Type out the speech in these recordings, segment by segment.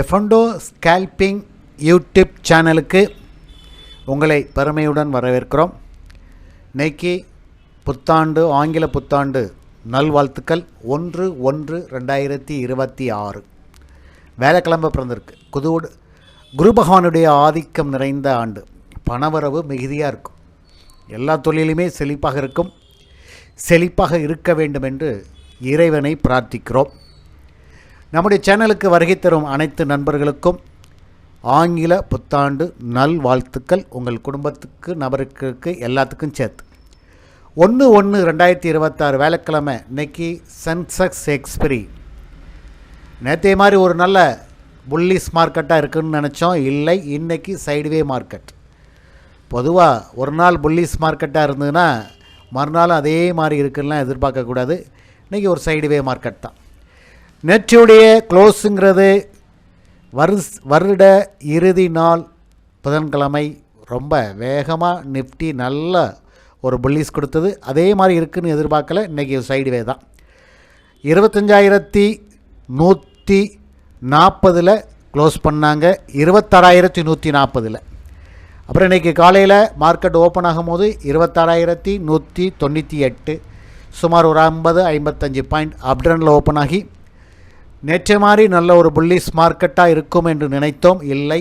எஃப்என்டோ scalping YouTube சேனலுக்கு உங்களை பெருமையுடன் வரவேற்கிறோம். இன்னைக்கு புத்தாண்டு, ஆங்கில புத்தாண்டு நல்வாழ்த்துக்கள். 1/1/2026 வேலைக்கிழமை பிறந்திருக்கு. குரு பகவானுடைய ஆதிக்கம் நிறைந்த ஆண்டு. பணவரவு மிகுதியாக இருக்கும். எல்லா தொழிலுமே செழிப்பாக இருக்கும். செழிப்பாக இருக்க வேண்டும் என்று இறைவனை பிரார்த்திக்கிறோம். நம்முடைய சேனலுக்கு வருகை தரும் அனைத்து நண்பர்களுக்கும் ஆங்கில புத்தாண்டு நல்வாழ்த்துக்கள். உங்கள் குடும்பத்துக்கு, நபருக்கு எல்லாத்துக்கும் சேர்த்து. 1/1/2026 வேலைக்கிழமை. இன்றைக்கி சென்செக்ஸ் எக்ஸ்பிரி. நேற்றைய மாதிரி ஒரு நல்ல புல்லிஸ் மார்க்கெட்டாக இருக்குதுன்னு நினச்சோம். இல்லை, இன்றைக்கி சைடுவே மார்க்கெட். பொதுவாக ஒரு நாள் புல்லிஸ் மார்க்கெட்டாக இருந்ததுன்னா மறுநாளும் அதே மாதிரி இருக்குன்னா எதிர்பார்க்கக்கூடாது. இன்றைக்கி ஒரு சைடுவே மார்க்கெட் தான். நேற்றுடைய க்ளோஸுங்கிறது வருட இறுதி நாள் புதன்கிழமை. ரொம்ப வேகமாக நிஃப்டி நல்ல ஒரு புல்லிஸ் கொடுத்தது. அதே மாதிரி இருக்குதுன்னு எதிர்பார்க்கல. இன்றைக்கி சைடுவே தான். 25,140 க்ளோஸ் பண்ணாங்க. 26,140. அப்புறம் இன்றைக்கி காலையில் மார்க்கெட் ஓப்பன் ஆகும்போது 26,198, சுமார் ஒரு 50-55 பாயிண்ட் அப்ட்ரனில் ஓப்பன் ஆகி நேற்று மாதிரி நல்ல ஒரு புல்லிஸ் மார்க்கெட்டாக இருக்கும் என்று நினைத்தோம். இல்லை,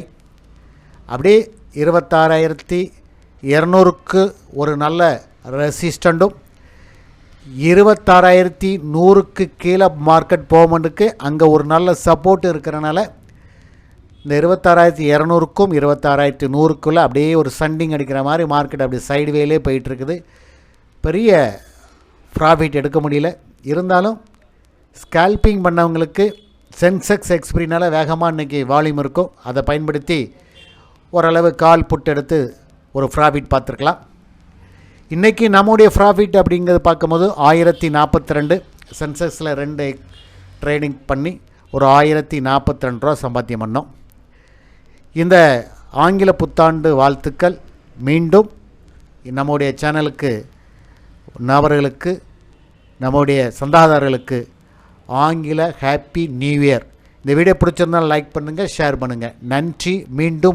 அப்படியே 26,200க்கு ஒரு நல்ல ரெசிஸ்டண்ட்டும் 26,100க்கு கீழே மார்க்கெட் போகும்போதுக்கு அங்கே ஒரு நல்ல சப்போர்ட் இருக்கிறனால இந்த 26,200க்கும் 26,100க்குள்ளே அப்படியே ஒரு சண்டிங் அடிக்கிற மாதிரி மார்க்கெட் அப்படி சைடுவேலே போயிட்டுருக்குது. பெரிய ப்ராஃபிட் எடுக்க முடியல. இருந்தாலும் ஸ்கேல்பிங் பண்ணவங்களுக்கு சென்செக்ஸ் எக்ஸ்பிரினால் வேகமாக இன்றைக்கி வால்யூம் இருக்கும். அதை பயன்படுத்தி ஓரளவு கால் புட் எடுத்து ஒரு ப்ராஃபிட் பார்த்துருக்கலாம். இன்றைக்கி நம்முடைய ப்ராஃபிட் அப்படிங்கிறது பார்க்கும்போது 1042. சென்செக்ஸில் 2 ட்ரேடிங் பண்ணி ஒரு 1042 ரூபா சம்பாத்தியம் பண்ணோம். இந்த ஆங்கில புத்தாண்டு வாழ்த்துக்கள். மீண்டும் நம்முடைய சேனலுக்கு, நபர்களுக்கு, நம்முடைய சந்தாதாரர்களுக்கு ஆங்கில ஹாப்பி நியூ இயர். இந்த வீடியோ பிடிச்சிருந்தால் லைக் பண்ணுங்கள், ஷேர் பண்ணுங்கள். நன்றி. மீண்டும்